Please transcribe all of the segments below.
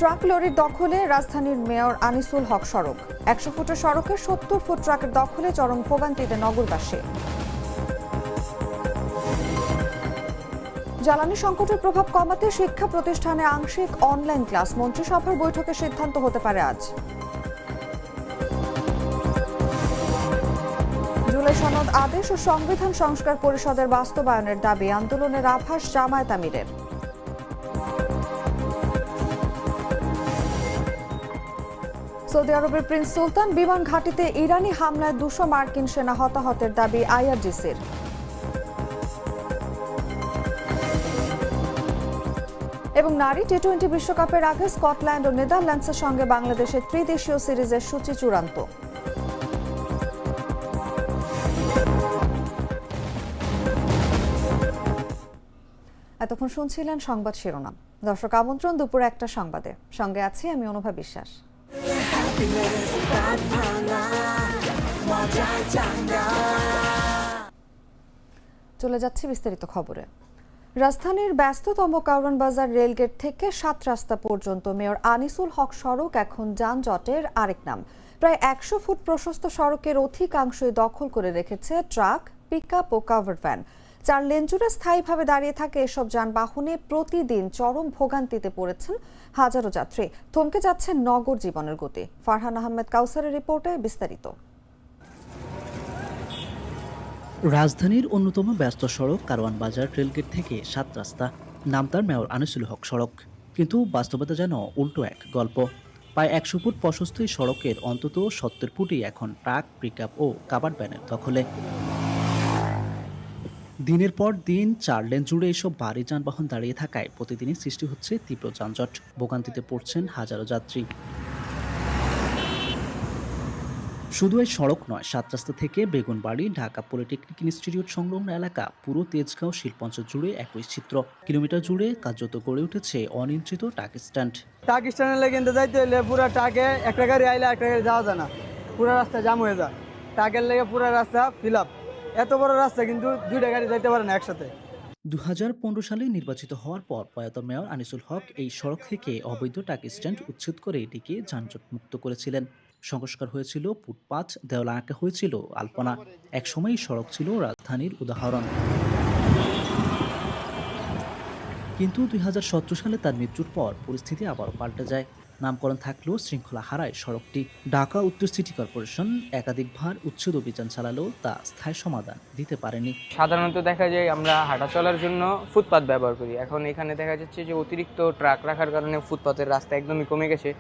Truck লরির দখলে রাজধানীর মেয়র আনিসুল হক সড়ক। ১০০ ফুটের সড়কে ৭০ ফুট ট্রাকের দখলে চরম ভোগান্তিতে নগরবাসী। জ্বালানি সংকটের প্রভাব কমাতে শিক্ষা প্রতিষ্ঠানে আংশিক অনলাইন ক্লাস। মন্ত্রিসভার বৈঠকে সিদ্ধান্ত হতে পারে আজ। জুলাই সনদ আদেশ ও সংবিধান সংস্কার পরিষদের বাস্তবায়নের দাবি। আন্দোলনের আভাস জামায়াত আমিরের। সৌদি আরবের প্রিন্স সুলতান বিমান ঘাঁটিতে ইরানি হামলায় ২০০ মার্কিন সেনা হতাহতের দাবি আইআরজিসির। এবং নারী টি-20 বিশ্বকাপের আগে স্কটল্যান্ড ও নেদারল্যান্ডসের সঙ্গে বাংলাদেশের ত্রিদেশীয় সিরিজের সূচি চূড়ান্ত। এতক্ষণ শুনছিলেন সংবাদ শিরোনাম। দর্শক, আমন্ত্রণ দুপুর ১টা সংবাদে। সঙ্গে আছি আমি অনুভা বিশ্বাস। চলে যাচ্ছি বিস্তারিত খবরে। রাজধানীর ব্যস্ততম কারওয়ান বাজার রেলগেট থেকে ৭ রাস্তা পর্যন্ত মেয়র আনিসুল হক সড়ক এখন যানজটের আরেক নাম। প্রায় ১০০ ফুট প্রশস্ত সড়কের অধিকাংশই দখল করে রেখেছে ট্রাক, পিকআপ ও কাভার্ড ভ্যান। ৪ লেন জুড়ে স্থায়ীভাবে দাঁড়িয়ে থাকে এসব যানবাহনে প্রতিদিন চরম ভোগান্তিতে পড়েছেন হাজারো যাত্রী। থমকে যাচ্ছে নগর জীবনের গতি। ফারহান আহমেদ কাউসারের রিপোর্টে বিস্তারিত। রাজধানীর অন্যতম ব্যস্ত সড়ক কারওয়ান বাজার রেলগেট থেকে ৭ রাস্তা, নাম তার মেয়র আনিসুল হক সড়ক। কিন্তু বাস্তবতা যেন উল্টো এক গল্প। প্রায় ১০০ ফুট প্রশস্ত এই সড়কের অন্তত ৭০ ফুটই এখন ট্রাক, পিকআপ ও কাভার্ড ভ্যানের দখলে। দিনের পর দিন ৪ লেন জুড়ে এসব ভারী যানবাহন দাঁড়িয়ে থাকায় প্রতিদিনই সৃষ্টি হচ্ছে তীব্র যানজট। ভোগান্তিতে পড়ছেন হাজারো যাত্রী। শুধু এই সড়ক নয়, ৭ রাস্তা থেকে বেগুনবাড়ি, ঢাকা পলিটেকনিক ইনস্টিটিউট সংলগ্ন এলাকা, পুরো তেজগাঁও শিল্পাঞ্চল জুড়ে একই চিত্র। কিলোমিটার জুড়ে কার্যত গড়ে উঠেছে অনিয়ন্ত্রিত ট্রাক স্ট্যান্ড। ট্রাক স্ট্যান্ডে কিন্তু যাইতে হলে পুরো ট্রাকে একটা গাড়ি আইলে একটা গাড়ি যাওয়া যায় না, পুরো রাস্তা জাম হয়ে যায়। ট্রাকের লেগে পুরো রাস্তা ফিল আপ। এত বড় রাস্তা কিন্তু দুইটা গাড়ি যাইতে পারে না একসাথে। ২০১৫ সালে নির্বাচিত হওয়ার পর প্রয়াত মেয়র আনিসুল হক এই সড়ক থেকে অবৈধ ট্রাক স্ট্যান্ড উচ্ছেদ করে এটিকে যানজট মুক্ত করেছিলেন। সংস্কার হয়েছিল ফুটপাথ, দেওয়াল আঁকা হয়েছিল আলপনা। একসময় এই সড়ক ছিল রাজধানীর উদাহরণ। কিন্তু ২০১৭ সালে তার মৃত্যুর পর পরিস্থিতি আবার পাল্টে যায়। নামকরণ থাকলেও শৃঙ্খলা হারায় সড়কটি। ঢাকা উত্তর সিটি কর্পোরেশন একাধিকবার উচ্ছেদ অভিযান চালালেও তা স্থায়ী সমাধান দিতে পারেনি। সাধারণত দেখা যায় আমরা হাঁটা চলার জন্য ফুটপাথ ব্যবহার করি। এখন এখানে দেখা যাচ্ছে যে অতিরিক্ত ট্রাক রাখার কারণে ফুটপাথের রাস্তা একদমই কমে গেছে।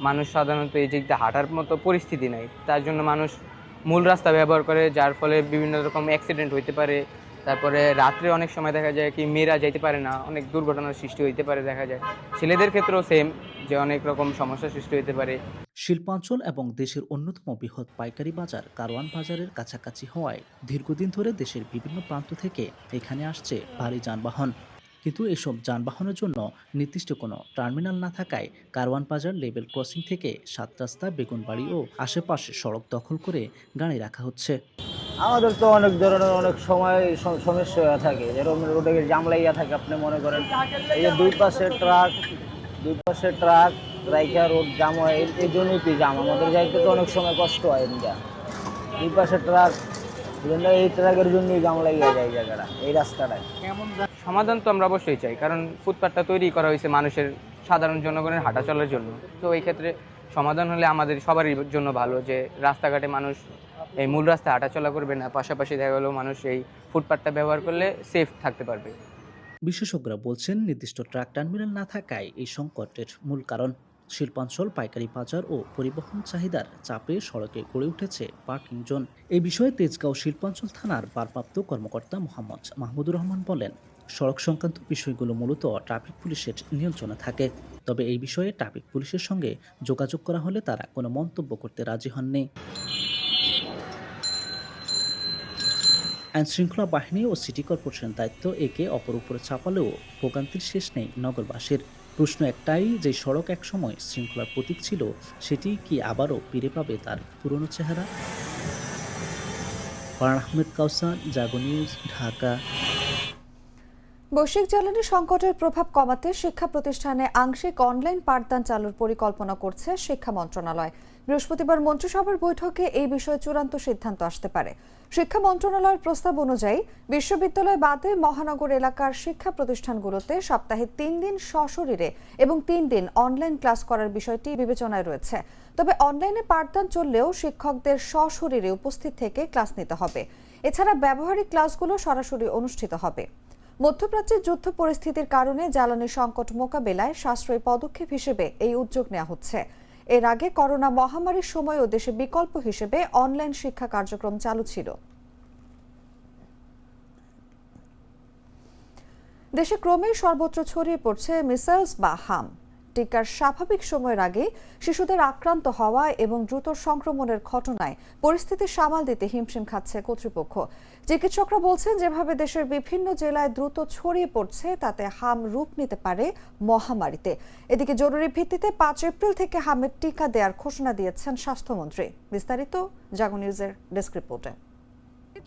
মানুষ সাধারণত এই দিকটা হাঁটার মতো পরিস্থিতি নাই, তার জন্য মানুষ মূল রাস্তা ব্যবহার করে, যার ফলে বিভিন্ন রকম অ্যাক্সিডেন্ট হইতে পারে। তারপরে রাত্রে অনেক সময় দেখা যায় কি মেয়েরা যাইতে পারে না, অনেক দুর্ঘটনার সৃষ্টি হইতে পারে। দেখা যায় ছেলেদের ক্ষেত্রেও সেম, যে অনেক রকম সমস্যার সৃষ্টি হইতে পারে। শিল্পাঞ্চল এবং দেশের অন্যতম বৃহৎ পাইকারি বাজার কারওয়ান বাজারের কাছাকাছি হওয়ায় দীর্ঘদিন ধরে দেশের বিভিন্ন প্রান্ত থেকে এখানে আসছে ভারী যানবাহন। কিন্তু এসব যানবাহনের জন্য নির্দিষ্ট কোনো টার্মিনাল না থাকায় কারওয়ান বাজার লেভেল ক্রসিং থেকে ৭ রাস্তা, বেগুনবাড়ি ও আশেপাশে সড়ক দখল করে গাড়ি রাখা হচ্ছে। আমাদের তো অনেক ধরনের অনেক সময় সমস্যা হয়ে থাকে, যেরকম রোডে জাম লাগিয়ে থাকে। আপনি মনে করেন এই যে দুই পাশে ট্রাক রাইখা রোড জাম হয়, এই জন্যই তো জাম। আমাদের যাইতে তো অনেক সময় কষ্ট হয়। দুই পাশে ট্রাক, এই ট্রাকের জন্যই জাম লাগিয়ে যায় জায়গাটা, এই রাস্তাটায়। সমাধান তো আমরা অবশ্যই চাই, কারণ ফুটপাথটা তৈরি করা হয়েছে মানুষের, সাধারণ জনগণের হাঁটা চলার জন্য। তো এই ক্ষেত্রে সমাধান হলে আমাদের সবারই জন্য ভালো, যে রাস্তাঘাটে মানুষ এই মূল রাস্তায় হাঁটাচলা করবে না, পাশাপাশি দেখা গেলো মানুষ এই ফুটপাথটা ব্যবহার করলে সেফ থাকতে পারবে। বিশেষজ্ঞরা বলছেন, নির্দিষ্ট ট্রাক টার্মিনাল না থাকায় এই সংকটের মূল কারণ। শিল্পাঞ্চল, পাইকারি বাজার ও পরিবহন চাহিদার চাপে সড়কে গড়ে উঠেছে পার্কিং জোন। এই বিষয়ে তেজগাঁও শিল্পাঞ্চল থানার ভারপ্রাপ্ত কর্মকর্তা মোহাম্মদ মাহমুদুর রহমান বলেন, সড়ক সংক্রান্ত বিষয়গুলো মূলত ট্রাফিক পুলিশের নিয়ন্ত্রণে থাকে। তবে এই বিষয়ে ট্রাফিক পুলিশের সঙ্গে যোগাযোগ করা হলে তারা কোনো মন্তব্য করতে রাজি হননি। আইনশৃঙ্খলা বাহিনী ও সিটি কর্পোরেশনের দায়িত্ব একে অপর উপরে চাপালেও ভোগান্তির শেষ নেই নগরবাসীর। প্রশ্ন একটাই, যে সড়ক একসময় শৃঙ্খলার প্রতীক ছিল, সেটি কি আবারও ফিরে পাবে তার পুরনো চেহারা? ফারহান আহমেদ কাউসার, জাগো নিউজ, ঢাকা। বৈশ্বিক জ্বালানি সংকটের প্রভাব কমাতে শিক্ষা প্রতিষ্ঠানে আংশিক অনলাইন পাঠদান চালুর পরিকল্পনা করছে শিক্ষা মন্ত্রণালয়। বৃহস্পতিবার মন্ত্রিসভার বৈঠকে এই বিষয়ে চূড়ান্ত সিদ্ধান্ত আসতে পারে। শিক্ষা মন্ত্রণালয়ের প্রস্তাব অনুযায়ী বিশ্ববিদ্যালয় বাদে মহানগর এলাকার শিক্ষা প্রতিষ্ঠানগুলোতে সপ্তাহে 3 দিন সশরীরে এবং 3 দিন অনলাইন ক্লাস করার বিষয়টি বিবেচনায় রয়েছে। তবে অনলাইনে পাঠদান চললেও শিক্ষকদের সশরীরে উপস্থিত থেকে ক্লাস নিতে হবে। এছাড়া ব্যবহারিক ক্লাসগুলো সরাসরি অনুষ্ঠিত হবে। মধ্যপ্রাচ্যের যুদ্ধ পরিস্থিতির কারণে জ্বালানি সংকট মোকাবেলায় সাশ্রয়ী পদক্ষেপ হিসেবে এই উদ্যোগ নেওয়া হচ্ছে। এর আগে করোনা মহামারীর সময়ও দেশে বিকল্প হিসেবে অনলাইন শিক্ষা কার্যক্রম চালু ছিল। দেশে ক্রমেই সর্বত্র ছড়িয়ে পড়ছে মিসেলস বা হাম। টিকার স্বাভাবিক সময়ের আগে শিশুদের আক্রান্ত হওয়া এবং দ্রুত সংক্রমণের ঘটনায় পরিস্থিতি সামাল দিতে হিমশিম খাচ্ছে কর্তৃপক্ষ। চিকিৎসকরা বলছেন, যেভাবে দেশের বিভিন্ন জেলায় দ্রুত ছড়িয়ে পড়ছে তাতে হাম রূপ নিতে পারে মহামারীতে। এদিকে জরুরি ভিত্তিতে 5 এপ্রিল থেকে হামের টিকা দেওয়ার ঘোষণা দিয়েছেন স্বাস্থ্যমন্ত্রী। বিস্তারিত জাগো নিউজের ডেস্ক রিপোর্টে।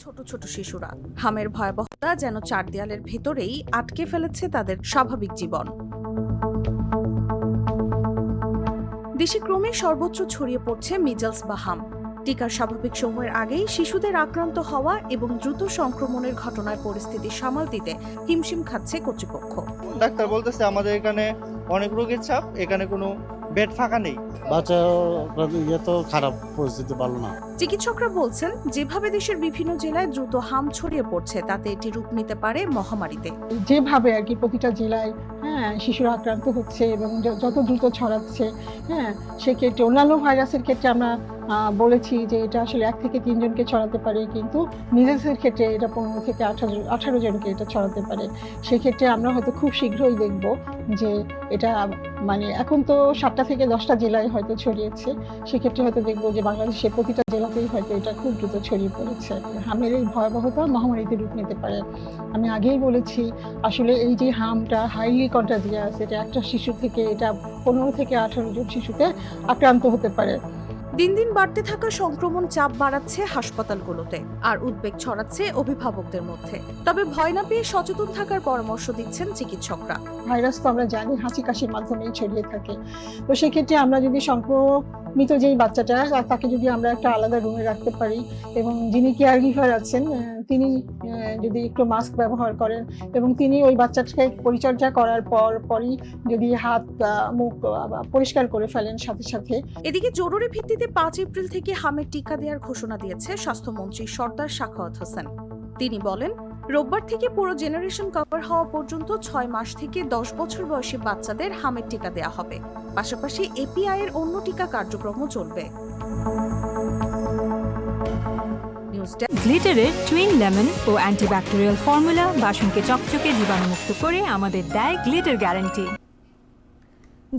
ছোট ছোট শিশুরা হামের ভয়াবহতা যেন 4 দেয়ালের ভেতরেই আটকে ফেলেছে তাদের স্বাভাবিক জীবন। দেশে ক্রমে সর্বত্র ছড়িয়ে পড়ছে মিজলস বা হাম। টিকার স্বাভাবিক সময়ের আগেই শিশুদের আক্রান্ত হওয়া এবং দ্রুত সংক্রমণের ঘটনায় পরিস্থিতি সামাল দিতে হিমশিম খাচ্ছে কর্তৃপক্ষ। ডাক্তার বলতেছে আমাদের এখানে অনেক রোগীর চাপ, এখানে কোনো বেড ফাঁকা নেই। বাচ্চা তো খারাপ পরিস্থিতি ভালো না। চিকিৎসকরা বলছেন, যেভাবে দেশের বিভিন্ন জেলায় দ্রুত হাম ছড়িয়ে পড়ছে তাতে এটি রূপ নিতে পারে মহামারীতে। যেভাবে আর কি প্রতিটা জেলায় শিশুরা আক্রান্ত হচ্ছে এবং যত দ্রুত ছড়াচ্ছে, সেক্ষেত্রে অন্যান্য ভাইরাসের ক্ষেত্রে আমরা বলেছি যে এটা আসলে 1 থেকে 3 জনকে ছড়াতে পারে, কিন্তু মিজেলসের ক্ষেত্রে এটা 15 থেকে 18 জনকে এটা ছড়াতে পারে। সেক্ষেত্রে আমরা হয়তো খুব শীঘ্রই দেখব যে এটা মানে এখন তো 7টা থেকে 10টা জেলায় হয়তো ছড়িয়েছে, সেক্ষেত্রে হয়তো দেখবো যে বাংলাদেশের প্রতিটা জেলাতেই হয়তো এটা খুব দ্রুত ছড়িয়ে পড়েছে। হামের এই ভয়াবহতা মহামারীতে রূপ নিতে পারে। আমি আগেই বলেছি, আসলে এই যে হামটা হাইলি কন্টাজিয়াস, এটা একটা শিশু থেকে এটা 15 থেকে 18 জন শিশুতে আক্রান্ত হতে পারে। দিন দিন বাড়তে থাকা সংক্রমণ চাপ বাড়াচ্ছে হাসপাতালগুলোতে আর উদ্বেগ ছড়াচ্ছে অভিভাবকদের মধ্যে। তবে ভয় না পেয়ে সচেতন থাকার পরামর্শ দিচ্ছেন চিকিৎসকরা। ভাইরাস তো আমরা জানি হাঁচি কাশির মাধ্যমেই ছড়িয়ে থাকে, তো সেক্ষেত্রে আমরা যদি সংক্রমিত যেই বাচ্চাটা তাকে যদি আমরা একটা আলাদা রুমে রাখতে পারি এবং যিনি কেয়ার গিভার আছেন তিনি যদি একটু মাস্ক ব্যবহার করেন এবং তিনি ওই বাচ্চাটাকে পরিচর্যা করার পরই যদি হাত মুখ পরিষ্কার করে ফেলেন সাথে সাথে। এদিকে জরুরি ভিত্তিতে 5 এপ্রিল থেকে হামের টিকা দেওয়ার ঘোষণা দিয়েছে স্বাস্থ্যমন্ত্রী সর্দার সাখাওয়াত হোসেন। তিনি বলেন, রোববার থেকে পুরো জেনারেশন কভার হওয়া পর্যন্ত 6 মাস থেকে 10 বছর বয়সী বাচ্চাদের হামের টিকা দেওয়া হবে। পাশাপাশি এপিআই এর অন্য টিকা কার্যক্রমও চলবে। গ্লিটারের টুইন লেমন ও অ্যান্টিব্যাকটেরিয়াল ফর্মুলা বাসনকে চকচকে জীবাণুমুক্ত করে আমাদের দেয় গ্লিটার গ্যারান্টি।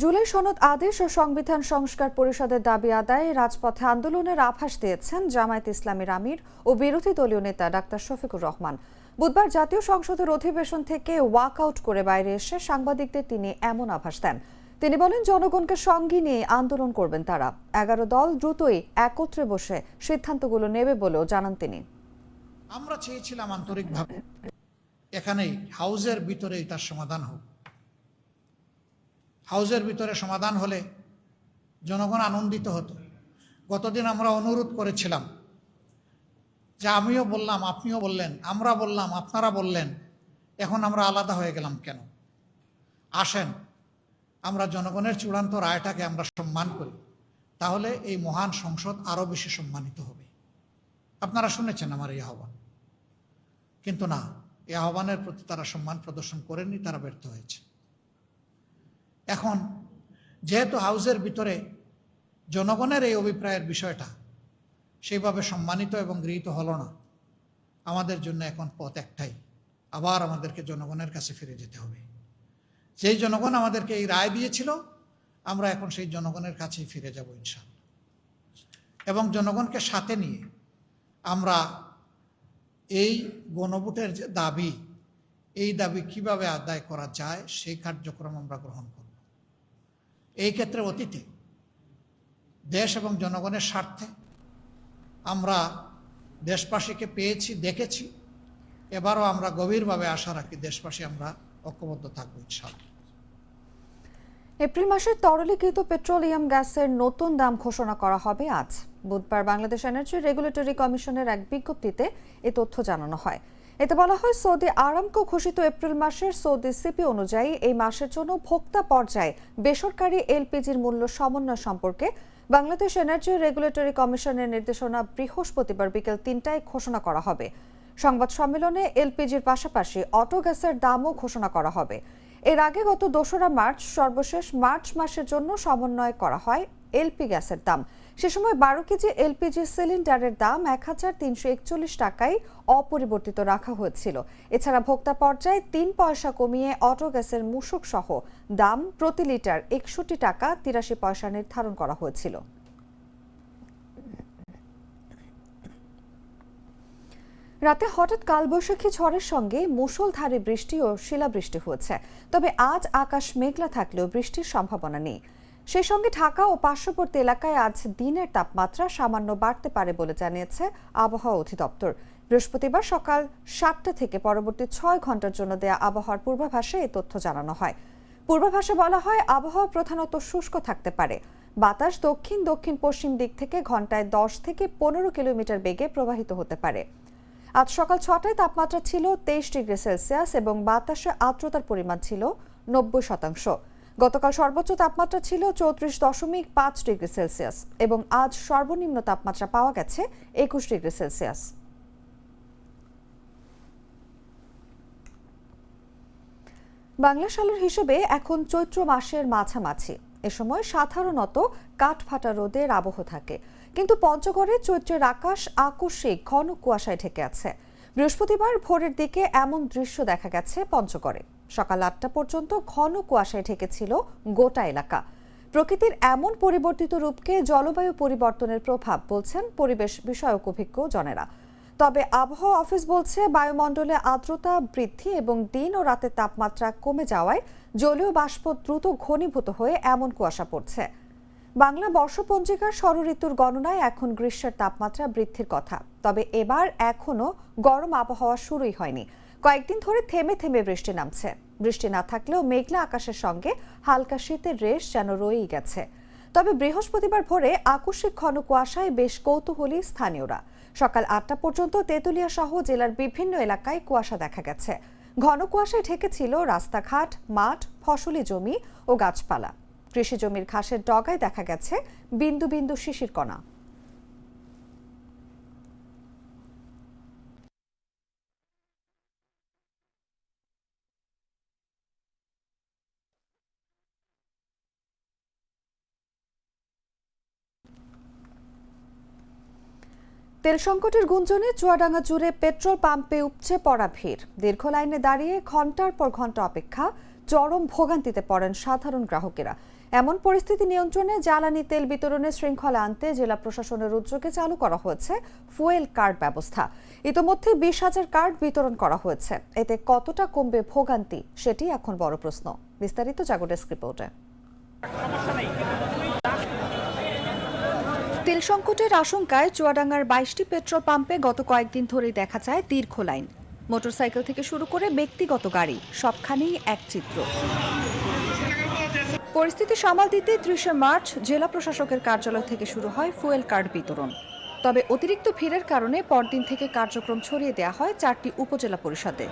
জুলাই সনদ আদেশ ও সংবিধান সংস্কার পরিষদের দাবি আদায়ে রাজপথে আন্দোলনের আভাস দিয়েছেন জামায়াত ইসলামীর আমির ও বিরোধী দলীয় নেতা ডাক্তার শফিকুর রহমান। বুধবার জাতীয় সংসদের অধিবেশন থেকে ওয়াকআউট করে বাইরে এসে সাংবাদিকদের তিনি এমন আভাস দেন। তিনি বলেন, জনগণকে সঙ্গে নিয়ে আন্দোলন করবেন তারা। 11 দল দ্রুতই একত্রে বসে সিদ্ধান্তগুলো নেবে বলেও জানান তিনি। আমরা চেয়েছিলাম আন্তরিকভাবে এখানেই হাউজের ভিতরেই তার সমাধান হোক। হাউজের ভিতরে সমাধান হলে জনগণ আনন্দিত হতো। গতদিন আমরা অনুরোধ করেছিলাম যে আমিও বললাম, আপনিও বললেন, আমরা বললাম, আপনারা বললেন, এখন আমরা আলাদা হয়ে গেলাম কেন? আসেন আমরা জনগণের চূড়ান্ত রায়টাকে আমরা সম্মান করি, তাহলে এই মহান সংসদ আরও বেশি সম্মানিত হবে। আপনারা শুনেছেন আমার এই আহ্বান, কিন্তু না, এই আহ্বানের প্রতি তারা সম্মান প্রদর্শন করেননি, তারা ব্যর্থ হয়েছে। এখন যেহেতু হাউজের ভিতরে জনগণের এই অভিপ্রায়ের বিষয়টা সেইভাবে সম্মানিত এবং গৃহীত হলো না, আমাদের জন্য এখন পথ একটাই, আবার আমাদেরকে জনগণের কাছে ফিরে যেতে হবে। যেই জনগণ আমাদেরকে এই রায় দিয়েছিল, আমরা এখন সেই জনগণের কাছেই ফিরে যাব ইনশাআল্লাহ। এবং জনগণকে সাথে নিয়ে আমরা এই গণভোটের যে দাবি, এই দাবি কিভাবে আদায় করা যায় সেই কার্যক্রম আমরা গ্রহণ করব। এই ক্ষেত্রে অতীতে দেশ এবং জনগণের স্বার্থে আমরা দেশবাসীকে পেয়েছি, দেখেছি, এবারও আমরা গভীরভাবে আশা রাখি দেশবাসী আমরা ঐক্যবদ্ধ থাকবো ইনশাআল্লাহ। এপ্রিল মাসে তরলীকৃত পেট্রোলিয়াম গ্যাসের নতুন দাম ঘোষণা করা হবে আজ। বুধবার বাংলাদেশ এনার্জি রেগুলেটরি কমিশনের এক বিজ্ঞপ্তিতে এ তথ্য জানানো হয়। এতে বলা হয়, সৌদি আরামকো ঘোষিত এপ্রিল মাসের সৌদি সিপি অনুযায়ী এই মাসের জন্য ভোক্তা পর্যায়ে বেসরকারি এলপিজির মূল্য সমন্বয় সম্পর্কে বাংলাদেশ এনার্জি রেগুলেটরি কমিশনের নির্দেশনা বৃহস্পতিবার বিকেল ৩টায় ঘোষণা করা হবে। সংবাদ সম্মেলনে এলপিজির পাশাপাশি অটো গ্যাসের দামও ঘোষণা করা হবে। এর আগে গত ২রা মার্চ সর্বশেষ মার্চ মাসের জন্য সমন্বয় করা হয় এলপি গ্যাসের দাম। সে সময় ১২ কেজি এলপিজি সিলিন্ডারের দাম ১,৩৪১ টাকায় অপরিবর্তিত রাখা হয়েছিল। এছাড়া ভোক্তা পর্যায়ে ৩ পয়সা কমিয়ে অটো গ্যাসের মূসক সহ দাম প্রতি লিটার ৬১ টাকা ৮৩ পয়সা নির্ধারণ করা হয়েছিল। রাতে হঠাৎ কালবৈশাখী ঝড়ের সঙ্গে মুষলধারে বৃষ্টি ও শিলাবৃষ্টি হয়েছে। তবে আজ আকাশ মেঘলা থাকলেও বৃষ্টির সম্ভাবনা নেই। সেই সঙ্গে ঢাকা ও পার্শ্ববর্তী এলাকায় আজ দিনের তাপমাত্রা সামান্য বাড়তে পারে বলে জানিয়েছে আবহাওয়া অধিদপ্তর। বৃহস্পতিবার সকাল ৭টা থেকে পরবর্তী ৬ ঘন্টার জন্য দেয়া আবহাওয়ার পূর্বাভাসে এই তথ্য জানানো হয়। পূর্বাভাসে বলা হয়, আবহাওয়া প্রধানত শুষ্ক থাকতে পারে। বাতাস দক্ষিণ দক্ষিণ পশ্চিম দিক থেকে ঘন্টায় ১০ থেকে ১৫ কিলোমিটার বেগে প্রবাহিত হতে পারে। আজ সকাল ৬টায় তাপমাত্রা ছিল ২৩ ডিগ্রি সেলসিয়াস এবং বাতাসে আর্দ্রতার পরিমাণ ছিল ৯০%। গতকাল সর্বোচ্চ তাপমাত্রা ছিল ৩৪.৫ ডিগ্রি সেলসিয়াস এবং আজ সর্বনিম্ন তাপমাত্রা পাওয়া গেছে ২১ ডিগ্রি সেলসিয়াস। বাংলা সালের হিসেবে এখন চৈত্র মাসের মাঝামাঝি। এ সময় সাধারণত কাঠফাটা রোদের আবহ থাকে, কিন্তু পঞ্চগড়ে চৈত্রের আকাশ আকস্মিক ঘন কুয়াশায় ঢেকে আছে। বৃহস্পতিবার ভোরের দিকে এমন দৃশ্য দেখা গেছে পঞ্চগড়ে। সকাল ৮টা পর্যন্ত ঘন কুয়াশায় ঢেকেছিল গোটা এলাকা। প্রকৃতির এমন পরিবর্তিত রূপকে জলবায়ু পরিবর্তনের প্রভাব বলছেন পরিবেশ বিষয়ক অভিজ্ঞ জনেরা। তবে আবহাওয়া অফিস বলছে, বায়ুমণ্ডলে আর্দ্রতা বৃদ্ধি এবং দিন ও রাতের তাপমাত্রা কমে যাওয়ায় জলীয় বাষ্প দ্রুত ঘনীভূত হয়ে এমন কুয়াশা পড়ছে। বাংলা বর্ষপঞ্জিকার ষড়ঋতুর গণনায় এখন গ্রীষ্মের তাপমাত্রা বৃদ্ধির কথা। তবে এবার এখনো গরম আবহাওয়া শুরুই হয়নি। কয়েকদিন ধরে থেমে থেমে বৃষ্টি নামছে। বৃষ্টি না থাকলেও মেঘলা আকাশের সঙ্গে হালকা শীতের রেশ যেন রয়েই গেছে। তবে বৃহস্পতিবার ভোরে আকস্মিক ঘন কুয়াশায় বেশ কৌতূহলী স্থানীয়রা। সকাল ৮টা পর্যন্ত তেঁতুলিয়া সহ জেলার বিভিন্ন এলাকায় কুয়াশা দেখা গেছে। ঘন কুয়াশায় ঢেকেছিল রাস্তাঘাট, মাঠ, ফসলি জমি ও গাছপালা। কৃষি জমির ঘাসের ডগায় দেখা গেছে বিন্দু বিন্দু শিশির কণা। তেল সংকটের গুঞ্জনে চুয়াডাঙ্গা জুড়ে পেট্রোল পাম্পে উপচে পড়া ভিড়। দীর্ঘ লাইনে দাঁড়িয়ে ঘন্টার পর ঘন্টা অপেক্ষা, চরম ভোগান্তিতে পড়েন সাধারণ গ্রাহকেরা। এমন পরিস্থিতি নিয়ন্ত্রণে জ্বালানি তেল বিতরণে শৃঙ্খলা আনতে জেলা প্রশাসনের উদ্যোগে চালু করা হয়েছে ফুয়েল কার্ড ব্যবস্থা। ইতোমধ্যে ২০,০০০ কার্ড বিতরণ করা হয়েছে। এতে কতটা কমবে ভোগান্তি, সেটি এখন বড় প্রশ্ন। বিস্তারিত জাগো ডেস্ক রিপোর্টে। তেল সংকটের আশঙ্কায় চুয়াডাঙ্গার ২২টি পেট্রোল পাম্পে গত কয়েকদিন ধরেই দেখা যায় দীর্ঘ লাইন। মোটরসাইকেল থেকে শুরু করে ব্যক্তিগত গাড়ি, সবখানেই এক চিত্র। পরিস্থিতি সামাল দিতে ৩০শে মার্চ জেলা প্রশাসকের কার্যালয় থেকে শুরু হয় ফুয়েল কার্ড বিতরণ। তবে অতিরিক্ত ভিড়ের কারণে পরদিন থেকে কার্যক্রম ছড়িয়ে দেওয়া হয় ৪টি উপজেলা পরিষদে।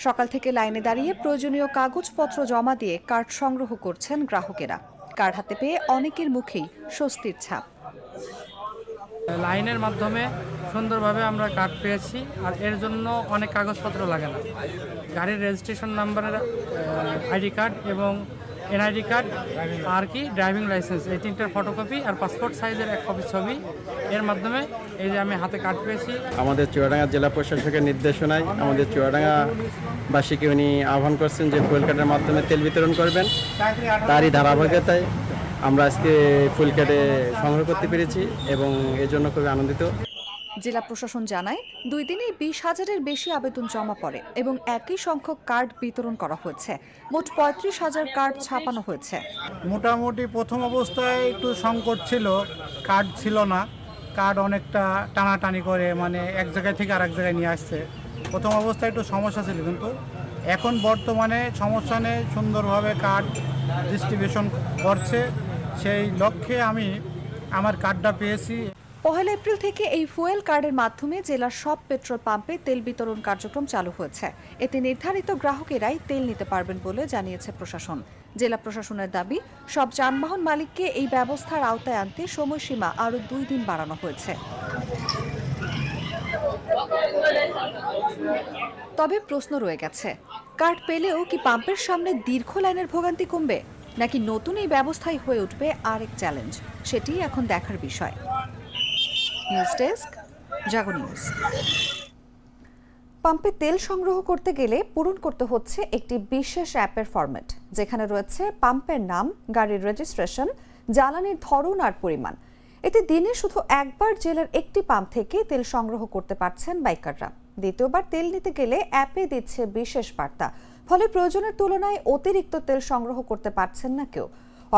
সকাল থেকে লাইনে দাঁড়িয়ে প্রয়োজনীয় কাগজপত্র জমা দিয়ে কার্ড সংগ্রহ করছেন গ্রাহকেরা। কার্ড হাতে পেয়ে অনেকের মুখেই স্বস্তির ছাপ। লাইনের মাধ্যমে সুন্দরভাবে আমরা কার্ড পেয়েছি, আর এর জন্য অনেক কাগজপত্র লাগে না। গাড়ির রেজিস্ট্রেশন নাম্বারের আইডি কার্ড এবং এনআইডি কার্ড আর কি ড্রাইভিং লাইসেন্স, এই ৩টার ফটোকপি আর পাসপোর্ট সাইজের ১ কপি ছবি, এর মাধ্যমে এই যে আমি হাতে কার্ড পেয়েছি। আমাদের চুয়াডাঙ্গা জেলা প্রশাসকের নির্দেশনায় আমাদের চুয়াডাঙ্গাবাসীকে উনি আহ্বান করছেন যে ফুয়েল কার্ডের মাধ্যমে তেল বিতরণ করবেন। তারই ধারাবাহিকতায় আমরা আজকে ফুয়েল কার্ডে সংগ্রহ করতে পেরেছি এবং এর জন্য খুবই আনন্দিত। জেলা প্রশাসন জানায়, ২ দিনেই ২০,০০০-এর বেশি আবেদন জমা পড়ে এবং একই সংখ্যক কার্ড বিতরণ করা হয়েছে। মোট ৩৫,০০০ কার্ড ছাপানো হয়েছে। মোটামুটি প্রথম অবস্থায় একটু সংকট ছিল, কার্ড ছিল না, কার্ড অনেকটা টানাটানি করে, মানে এক জায়গায় থেকে আরেক জায়গায় নিয়ে আসছে। প্রথম অবস্থায় একটু সমস্যা ছিল, কিন্তু এখন বর্তমানে সমস্যা নেই, সুন্দরভাবে কার্ড ডিস্ট্রিবিউশন করছে। সেই লক্ষ্যে আমি আমার কার্ডটা পেয়েছি। 1 এপ্রিল থেকে এই ফুয়েল কার্ডের মাধ্যমে জেলার সব পেট্রোল পাম্পে তেল বিতরণ কার্যক্রম চালু হয়েছে। এতে নির্ধারিত গ্রাহকেরাই তেল নিতে পারবেন বলে জানিয়েছে প্রশাসন। জেলা প্রশাসনের দাবি, সব যানবাহন মালিককে এই ব্যবস্থার আওতায় আনতে সময়সীমা আরও 2 দিন বাড়ানো হয়েছে। তবে প্রশ্ন রয়ে গেছে, কার্ড পেলেও কি পাম্পের সামনে দীর্ঘ লাইনের ভোগান্তি কমবে, নাকি নতুন এই ব্যবস্থাই হয়ে উঠবে আরেক চ্যালেঞ্জ? সেটি এখন দেখার বিষয়। নিউজ ডেস্ক, জাগো নিউজ। পাম্পে তেল সংগ্রহ করতে গেলে পূরণ করতে হচ্ছে একটি বিশেষ অ্যাপের ফরম্যাট, যেখানে রয়েছে পাম্পের নাম, গাড়ির রেজিস্ট্রেশন, জ্বালানির ধরন আর পরিমাণ। এতে দিনে শুধু একবার জেলার একটি পাম্প থেকে তেল সংগ্রহ করতে পারছেন বাইকাররা। দ্বিতীয়বার তেল নিতে গেলে অ্যাপে দিচ্ছে বিশেষ বার্তা, ফলে প্রয়োজনের তুলনায় অতিরিক্ত তেল সংগ্রহ করতে পারছেন না কেউ।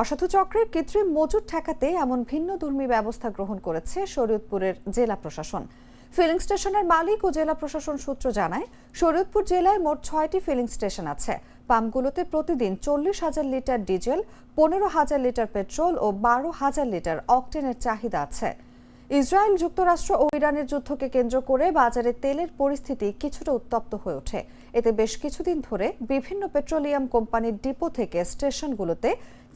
অসাধু চক্রের কৃত্রিম মজুত ঠেকাতে এমন ভিন্নধর্মী ব্যবস্থা গ্রহণ করেছে শরীয়তপুরের জেলা প্রশাসন। ফিলিং স্টেশনের মালিক ও জেলা প্রশাসন সূত্র জানায়, শরীয়তপুর জেলায় মোট 6টি ফিলিং স্টেশন আছে। পাম্পগুলোতে প্রতিদিন 40,000 লিটার ডিজেল, 15,000 লিটার পেট্রোল ও 12,000 লিটার অকটেনের চাহিদা আছে। ইসরায়েল, যুক্তরাষ্ট্র ও ইরানের যুদ্ধকে কেন্দ্র করে বাজারে তেলের পরিস্থিতি কিছুটা উত্তপ্ত হয়ে ওঠে। এতে বেশ কিছুদিন ধরে বিভিন্ন পেট্রোলিয়াম কোম্পানির ডিপো থেকে স্টেশনগুলোতে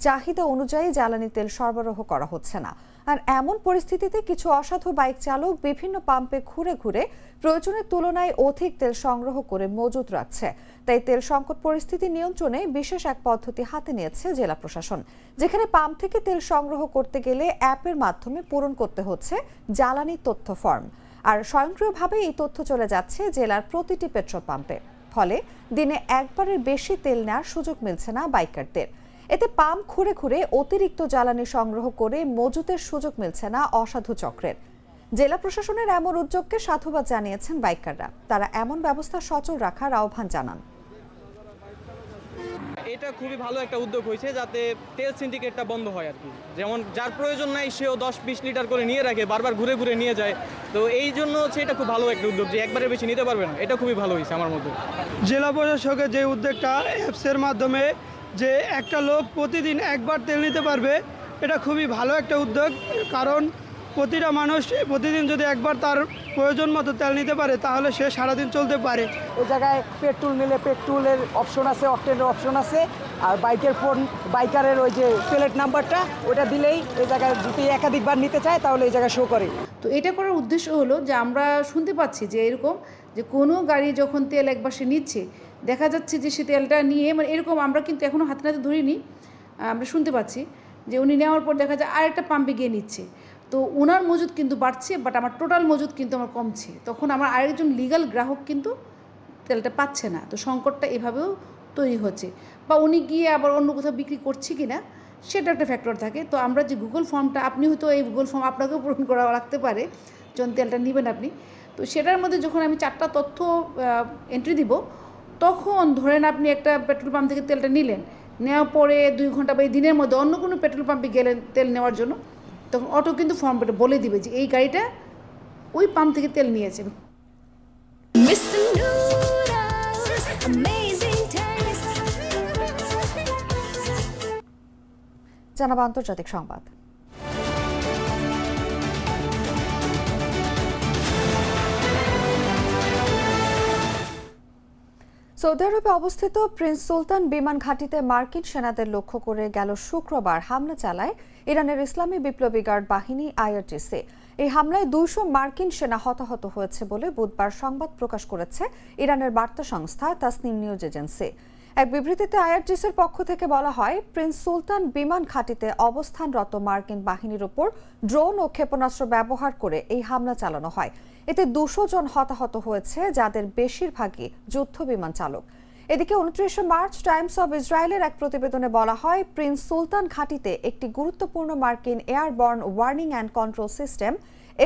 চাহিদা অনুযায়ী জ্বালানি তেল সরবরাহ করা হচ্ছে না। আর এমন পরিস্থিতিতে কিছু অসাধু বাইক চালক বিভিন্ন পাম্পে ঘুরে ঘুরে প্রয়োজনের তুলনায় অধিক তেল সংগ্রহ করে মজুত রাখছে। তাই তেল সংকট পরিস্থিতি নিয়ন্ত্রণে বিশেষ এক পদ্ধতি হাতে নিয়েছে জেলা প্রশাসন, যেখানে পাম্প থেকে তেল সংগ্রহ করতে গেলে অ্যাপের মাধ্যমে পূরণ করতে হচ্ছে জ্বালানি তথ্য ফর্ম। আর স্বয়ংক্রিয়ভাবে এই তথ্য চলে যাচ্ছে জেলার প্রতিটি পেট্রোল পাম্পে। ফলে দিনে একবারের বেশি তেল নেওয়ার সুযোগ মিলছে না বাইকারদের। এতে পাম্প ঘুরে ঘুরে অতিরিক্ত জ্বালানি সংগ্রহ করে মজুতের সুযোগ মিলছে না অসাধু চক্রের। জেলা প্রশাসনের এমন উদ্যোগকে সাধুবাদ জানিয়েছেন বাইকাররা। তারা এমন ব্যবস্থা সচল রাখার আহ্বান জানান। এটা খুবই ভালো একটা উদ্যোগ হয়েছে, যাতে তেল সিন্ডিকেটটা বন্ধ হয় আর কি। যেমন যার প্রয়োজন নাই সেও 10-20 লিটার করে নিয়ে রাখে, বারবার ঘুরে ঘুরে নিয়ে যায়। তো এই জন্য হচ্ছে এটা খুব ভালো একটা উদ্যোগ, যে একবারে বেশি নিতে পারবে না। এটা খুবই ভালো হয়েছে আমার মধ্যে। জেলা প্রশাসকের যে উদ্যোগটা অ্যাপসের মাধ্যমে যে একটা লোক প্রতিদিন একবার তেল নিতে পারবে, এটা খুবই ভালো একটা উদ্যোগ। কারণ প্রতিটা মানুষ প্রতিদিন যদি একবার তার প্রয়োজন মতো তেল নিতে পারে, তাহলে সে সারাদিন চলতে পারে। এই জায়গায় পেট্রোল নিলে পেট্রোলের অপশন আছে, অকটেনের অপশন আছে। আর বাইকারের ওই যে প্লেট নাম্বারটা, ওটা দিলেই এই জায়গায় যদি একাধিকবার নিতে চায় তাহলে এই জায়গায় শো করে। তো এটা করার উদ্দেশ্য হলো যে আমরা শুনতে পাচ্ছি যে এরকম যে কোনো গাড়ি যখন তেল একবার সে নিচ্ছে, দেখা যাচ্ছে যে সে তেলটা নিয়ে, মানে এরকম আমরা কিন্তু এখনও হাতে নাতে ধরিনি, আমরা শুনতে পাচ্ছি যে উনি নেওয়ার পর দেখা যায় আরেকটা পাম্পে গিয়ে নিচ্ছে। তো ওনার মজুদ কিন্তু বাড়ছে, বাট আমার টোটাল মজুদ কিন্তু আমার কমছে। তখন আমার আরেকজন লিগ্যাল গ্রাহক কিন্তু তেলটা পাচ্ছে না। তো সংকটটা এভাবেও তৈরি হচ্ছে, বা উনি গিয়ে আবার অন্য কোথাও বিক্রি করছে কি না, সেটা একটা ফ্যাক্টর থাকে। তো আমরা যে গুগল ফর্মটা, আপনি হয়তো এই গুগল ফর্ম আপনাকেও পূরণ করা লাগতে পারে যখন তেলটা নেবেন আপনি। তো সেটার মধ্যে যখন আমি 4টা তথ্য এন্ট্রি দিব, তখন ধরেন আপনি একটা পেট্রোল পাম্প থেকে তেলটা নিলেন, নেওয়ার পরে 2 ঘন্টা বা এই দিনের মধ্যে অন্য কোনো পেট্রোল পাম্পে গেলেন তেল নেওয়ার জন্য, তখন অটো কিন্তু ফর্মটা বলে দিবে যে এই গাড়িটা ওই পাম্প থেকে তেল নিয়েছে। জানাবো আন্তর্জাতিক সংবাদ। সৌদি আরবে অবস্থিত প্রিন্স সুলতান বিমান ঘাঁটিতে মার্কিন সেনাদের লক্ষ্য করে গেল শুক্রবার হামলা চালায় ইরানের ইসলামী বিপ্লবী গার্ড বাহিনী আইআরজিসি। এই হামলায় 200 মার্কিন সেনা হতাহত হয়েছে বলে বুধবার সংবাদ প্রকাশ করেছে ইরানের বার্তা সংস্থা তাসনিম নিউজ এজেন্সি। এক বিবৃতিতে আইআরজিসির পক্ষ থেকে বলা হয়, প্রিন্স সুলতান বিমান ঘাঁটিতে অবস্থানরত মার্কিন বাহিনীর উপর ড্রোন ও ক্ষেপণাস্ত্র ব্যবহার করে এই হামলা চালানো হয়। এতে 200 জন হতাহত হয়েছে, যাদের বেশিরভাগই যুদ্ধ বিমান চালক। এদিকে 29 মার্চ টাইমস অব ইসরায়েলের এক প্রতিবেদনে বলা হয়, প্রিন্স সুলতান ঘাঁটিতে একটি গুরুত্বপূর্ণ মার্কিন airborne warning and control system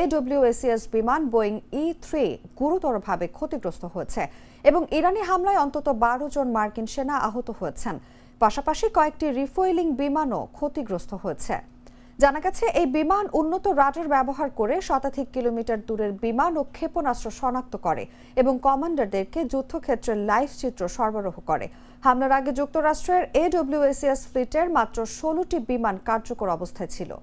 AWACS বিমান বোয়িং E-3 গুরুতরভাবে ক্ষতিগ্রস্ত হয়েছে এবং ইরানি হামলায় অন্তত 12 জন মার্কিন সেনা আহত হয়েছেন। পাশাপাশি কয়েকটি রিফুয়েলিং বিমানও ক্ষতিগ্রস্ত হয়েছে। জানা গেছে এই বিমান উন্নত রাডার ব্যবহার করে শতাধিক কিলোমিটার দূরের বিমান ও ক্ষেপণাস্ত্র শনাক্ত করে এবং কমান্ডারদেরকে যুদ্ধক্ষেত্রের লাইভ চিত্র সরবরাহ করে। হামলার আগে যুক্তরাষ্ট্রের AWACS ফ্লিটের মাত্র 16টি বিমান কার্যকর অবস্থায় ছিল।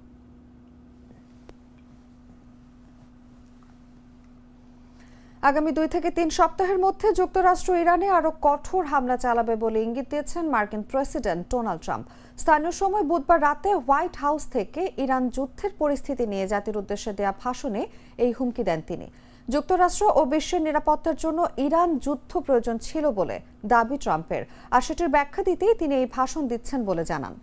আগামী 2 থেকে 3 সপ্তাহের মধ্যে যুক্তরাষ্ট্র ইরানে আরো কঠোর হামলা চালাবে বলে ইঙ্গিত দিয়েছেন মার্কিন প্রেসিডেন্ট ডোনাল্ড ট্রাম্প। স্থানীয় সময় বুধবার রাতে হোয়াইট হাউস থেকে ইরান যুদ্ধের পরিস্থিতি নিয়ে জাতির উদ্দেশ্যে দেয়া ভাষণে এই হুমকি দেন তিনি। যুক্তরাষ্ট্র ও বিশ্বের নিরাপত্তার জন্য ইরান যুদ্ধ প্রয়োজন ছিল বলে দাবি ট্রাম্পের, আর সেটির ব্যাখ্যা দিতেই তিনি এই ভাষণ দিচ্ছেন বলে জানান।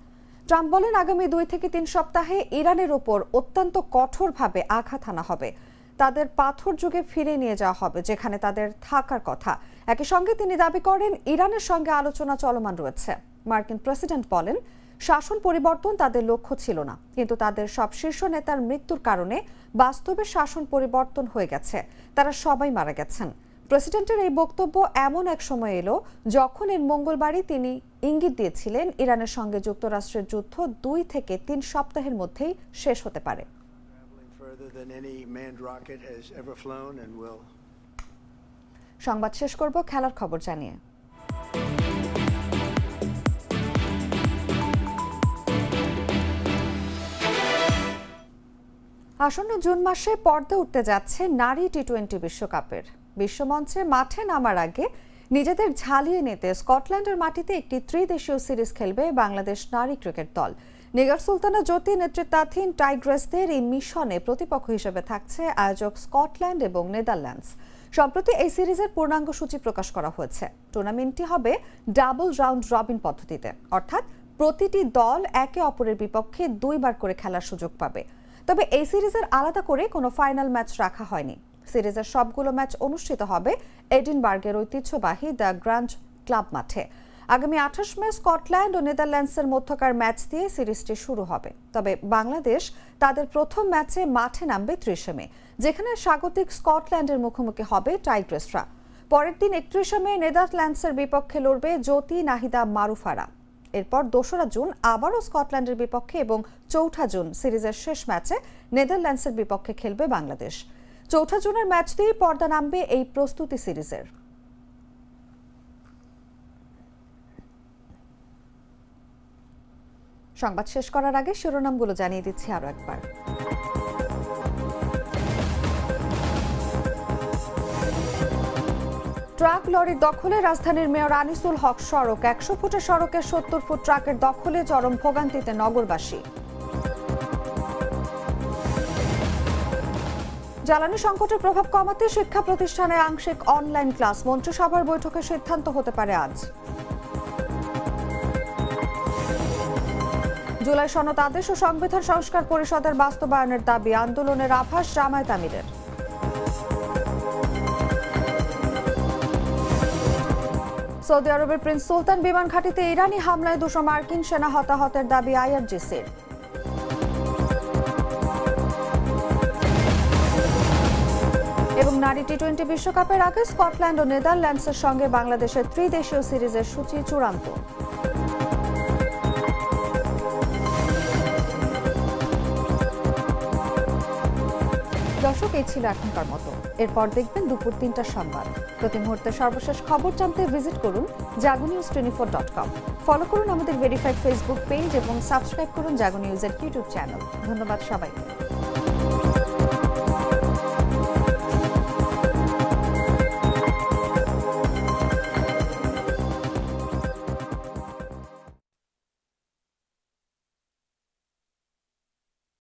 ট্রাম্প বলেন, আগামী 2 থেকে 3 সপ্তাহে ইরানের ওপর অত্যন্ত কঠোরভাবে আঘাত হানা হবে। তাদের পাথর যুগে ফিরে নিয়ে যাওয়া হবে যেখানে তাদের থাকার কথা। একই সঙ্গে তিনি দাবি করেন ইরানের সঙ্গে আলোচনা চলমান রয়েছে। মার্কিন প্রেসিডেন্ট বলেন, শাসন পরিবর্তন তাদের লক্ষ্য ছিল না, কিন্তু তাদের সব শীর্ষ নেতার মৃত্যুর কারণে বাস্তবে শাসন পরিবর্তন হয়ে গেছে। তারা সবাই মারা গেছেন। প্রেসিডেন্টের এই বক্তব্য এমন এক সময় এলো যখন এর মঙ্গলবারই তিনি ইঙ্গিত দিয়েছিলেন ইরানের সঙ্গে যুক্তরাষ্ট্রের যুদ্ধ 2 থেকে 3 সপ্তাহের মধ্যেই শেষ হতে পারে। সংবাদ শেষ করব খেলার খবর জানিয়ে। আসন্ন জুন মাসে পর্দা উঠতে যাচ্ছে নারী টি-20 বিশ্বকাপের। বিশ্বমঞ্চে মাঠে নামার আগে নিজেদের ঝালিয়ে নিতে স্কটল্যান্ডের মাটিতে একটি ত্রিদেশীয় সিরিজ খেলবে বাংলাদেশ নারী ক্রিকেট দল। নিগার সুলতানা জ্যোতি নেতৃত্বাধীন টাইগ্রেসদের এই মিশনে প্রতিপক্ষ হিসেবে থাকছে আয়োজক স্কটল্যান্ড এবং নেদারল্যান্ডস। সম্প্রতি এই সিরিজের পূর্ণাঙ্গ সূচি প্রকাশ করা হয়েছে। টুর্নামেন্টটি হবে ডাবল রাউন্ড রবিন পদ্ধতিতে, অর্থাৎ প্রতিটি দল একে অপরের বিপক্ষে 2 বার করে খেলার সুযোগ পাবে। তবে এই সিরিজের আলাদা করে কোনো ফাইনাল ম্যাচ রাখা হয়নি। সিরিজের সবগুলো ম্যাচ অনুষ্ঠিত হবে এডিনবার্গের ঐতিহ্যবাহী দ্য গ্র্যান্ড ক্লাব মাঠে। আগামী 28 মে স্কটল্যান্ড ও নেদারল্যান্ডসের মধ্যকার ম্যাচ দিয়ে সিরিজটি শুরু হবে। তবে বাংলাদেশ তাদের প্রথম ম্যাচে মাঠে নামবে 30 মে, যেখানে স্বাগতিক স্কটল্যান্ডের মুখোমুখি হবে টাইগ্রেসরা। পরের দিন 31 মে নেদারল্যান্ডসের বিপক্ষে লড়বে জ্যোতি নাহিদা মারুফারা। এরপর 2রা জুন আবারও স্কটল্যান্ডের বিপক্ষে এবং 4ঠা জুন সিরিজের শেষ ম্যাচে নেদারল্যান্ডসের বিপক্ষে খেলবে বাংলাদেশ। 4ঠা জুনের ম্যাচ দিয়েই পর্দা নামবে এই প্রস্তুতি সিরিজের। সংবাদ শেষ করার আগে শিরোনামগুলো জানিয়ে দিচ্ছি আরো একবার। ট্রাক লরির দখলে রাজধানীর মেয়র আনিসুল হক সড়ক। 100 ফুটের সড়কের 70 ফুট ট্রাকের দখলে চরম ভোগান্তিতে নগরবাসী। জ্বালানি সংকটের প্রভাব কমাতে শিক্ষা প্রতিষ্ঠানে আংশিক অনলাইন ক্লাস। মন্ত্রিসভার বৈঠকে সিদ্ধান্ত হতে পারে আজ। জুলাই সনদ আদেশ ও সংবিধান সংস্কার পরিষদের বাস্তবায়নের দাবি। আন্দোলনের আভাস জামায়াত আমিরের। সৌদি আরবের প্রিন্স সুলতান বিমান ঘাঁটিতে ইরানি হামলায় 200 মার্কিন সেনা হতাহতের দাবি IRGC-র। এবং নারী টি-20 বিশ্বকাপের আগে স্কটল্যান্ড ও নেদারল্যান্ডসের সঙ্গে বাংলাদেশের ত্রিদেশীয় সিরিজের সূচি চূড়ান্ত। দর্শক, এই ছিল এখনকার মতো। এরপর দেখবেন দুপুর 3টার সংবাদ। প্রতি মুহূর্তে সর্বশেষ খবর জানতে ভিজিট করুন jagonews24.com। ফলো করুন আমাদের ভেরিফাইড ফেসবুক পেজ এবং সাবস্ক্রাইব করুন জাগো নিউজের ইউটিউব চ্যানেল। ধন্যবাদ সবাইকে।